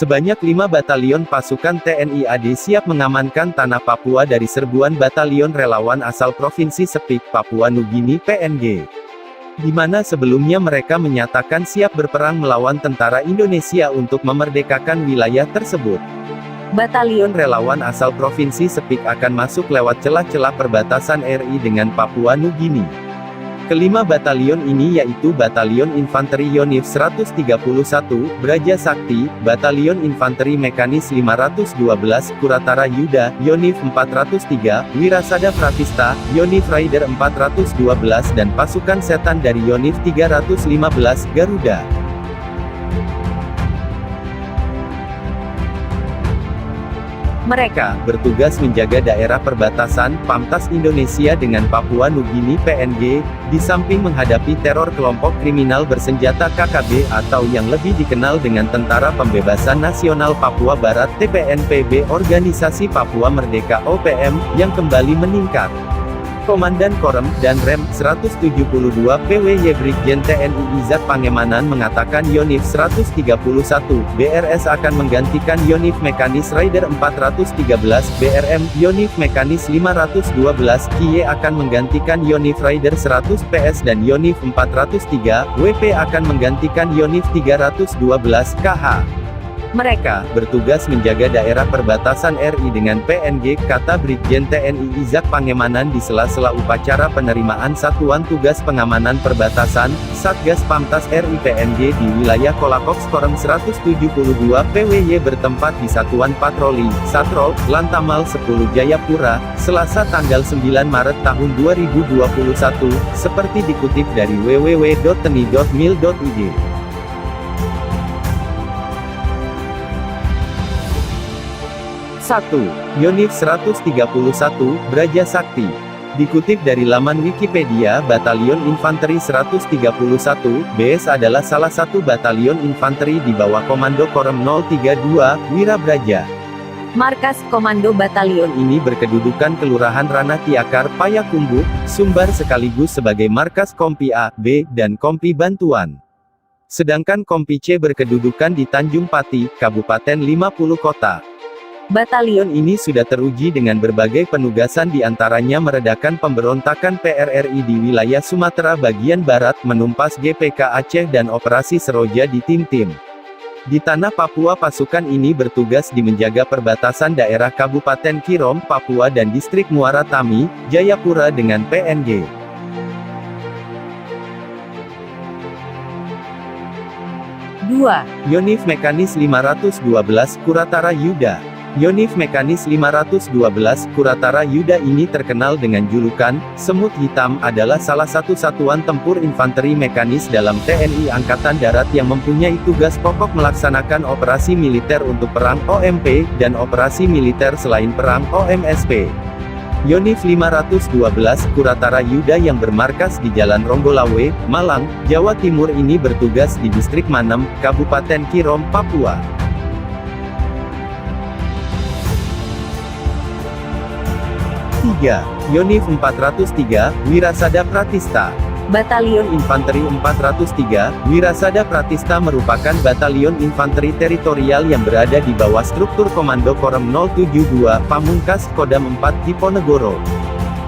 Sebanyak 5 batalion pasukan TNI AD siap mengamankan tanah Papua dari serbuan batalion relawan asal Provinsi Sepik, Papua Nugini (PNG). Di mana sebelumnya mereka menyatakan siap berperang melawan tentara Indonesia untuk memerdekakan wilayah tersebut. Batalion relawan asal Provinsi Sepik akan masuk lewat celah-celah perbatasan RI dengan Papua Nugini. Kelima batalion ini yaitu Batalion Infanteri Yonif 131, Braja Sakti, Batalion Infanteri Mekanis 512, Kuratara Yuda, Yonif 403, Wirasada Pratista, Yonif Raider 412 dan pasukan setan dari Yonif 315, Garuda. Mereka bertugas menjaga daerah perbatasan Pamtas Indonesia dengan Papua Nugini (PNG), di samping menghadapi teror kelompok kriminal bersenjata KKB atau yang lebih dikenal dengan Tentara Pembebasan Nasional Papua Barat (TPNPB), Organisasi Papua Merdeka (OPM) yang kembali meningkat. Komandan Korem dan Rem 172 PWY Brigjen TNI Izak Pangemanan mengatakan Yonif 131 BRS akan menggantikan Yonif Mekanis Raider 413 BRM, Yonif Mekanis 512 KY akan menggantikan Yonif Raider 100 PS dan Yonif 403 WP akan menggantikan Yonif 312 KH. Mereka bertugas menjaga daerah perbatasan RI dengan PNG, kata Brigjen TNI Izak Pangemanan di sela-sela upacara penerimaan Satuan Tugas Pengamanan Perbatasan, Satgas Pamtas RI PNG di wilayah Kolakox Korem 172 PWY bertempat di Satuan Patroli, Satrol, Lantamal 10 Jayapura, Selasa tanggal 9 Maret tahun 2021, seperti dikutip dari www.teni.mil.id. 1. Yonif 131, Braja Sakti. Dikutip dari laman Wikipedia, Batalion Infanteri 131, BS adalah salah satu batalion infanteri di bawah Komando Korem 032, Wirabraja. Markas Komando Batalion ini berkedudukan Kelurahan Ranah Tiakar, Payakumbuh, Sumbar sekaligus sebagai markas Kompi A, B, dan Kompi Bantuan. Sedangkan Kompi C berkedudukan di Tanjung Pati, Kabupaten 50 Kota. Batalion ini sudah teruji dengan berbagai penugasan diantaranya meredakan pemberontakan PRRI di wilayah Sumatera bagian Barat, menumpas GPK Aceh dan Operasi Seroja di Timtim. Di tanah Papua pasukan ini bertugas di menjaga perbatasan daerah Kabupaten Kirom, Papua dan Distrik Muara Tami, Jayapura dengan PNG. 2. Yonif Mekanis 512, Kuratara Yuda. Yonif Mekanis 512 Kuratara Yuda ini terkenal dengan julukan Semut Hitam, adalah salah satu satuan tempur infanteri mekanis dalam TNI Angkatan Darat yang mempunyai tugas pokok melaksanakan operasi militer untuk perang OMP, dan operasi militer selain perang OMSP. Yonif 512 Kuratara Yuda yang bermarkas di Jalan Ronggolawe, Malang, Jawa Timur ini bertugas di Distrik Manem, Kabupaten Kirom, Papua. 3. Yonif 403, Wirasada Pratista. Batalion Infanteri 403, Wirasada Pratista merupakan batalion infanteri teritorial yang berada di bawah struktur Komando Korem 072, Pamungkas, Kodam 4, Diponegoro.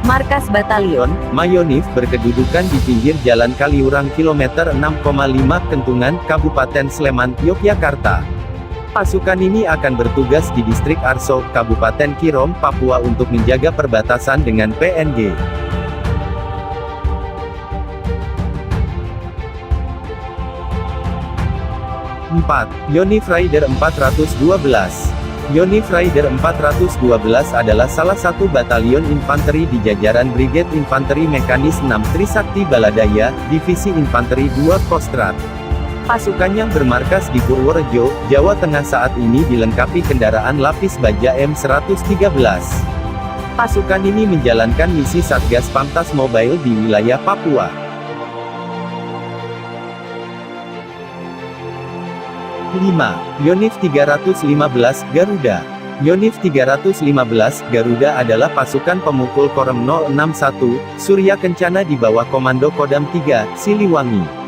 Markas Batalion, Mayonif, berkedudukan di pinggir Jalan Kaliurang kilometer 6,5 Kentungan, Kabupaten Sleman, Yogyakarta. Pasukan ini akan bertugas di Distrik Arso, Kabupaten Kirom, Papua untuk menjaga perbatasan dengan PNG. 4. Yonif Raider 412. Yonif Raider 412 adalah salah satu batalion infanteri di jajaran Brigade Infanteri Mekanis 6 Trisakti Baladaya, Divisi Infanteri 2 Kostrat. Pasukan yang bermarkas di Purworejo, Jawa Tengah saat ini dilengkapi kendaraan lapis baja M113. Pasukan ini menjalankan misi Satgas Pamtas Mobile di wilayah Papua. 5. Yonif 315, Garuda. Yonif 315, Garuda adalah pasukan pemukul Korem 061, Surya Kencana di bawah Komando Kodam 3, Siliwangi.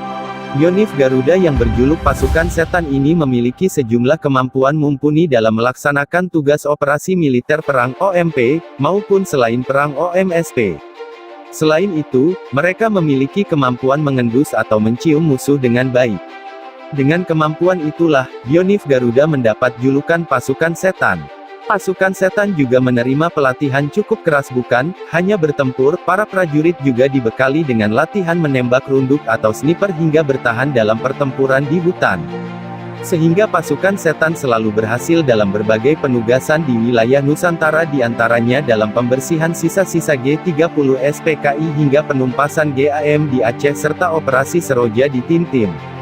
Yonif Garuda yang berjuluk pasukan setan ini memiliki sejumlah kemampuan mumpuni dalam melaksanakan tugas operasi militer perang OMP, maupun selain perang OMSP. Selain itu, mereka memiliki kemampuan mengendus atau mencium musuh dengan baik. Dengan kemampuan itulah, Yonif Garuda mendapat julukan pasukan setan. Pasukan setan juga menerima pelatihan cukup keras, bukan hanya bertempur, para prajurit juga dibekali dengan latihan menembak runduk atau sniper hingga bertahan dalam pertempuran di hutan. Sehingga pasukan setan selalu berhasil dalam berbagai penugasan di wilayah Nusantara, diantaranya dalam pembersihan sisa-sisa G30 SPKI hingga penumpasan GAM di Aceh serta operasi Seroja di Timtim.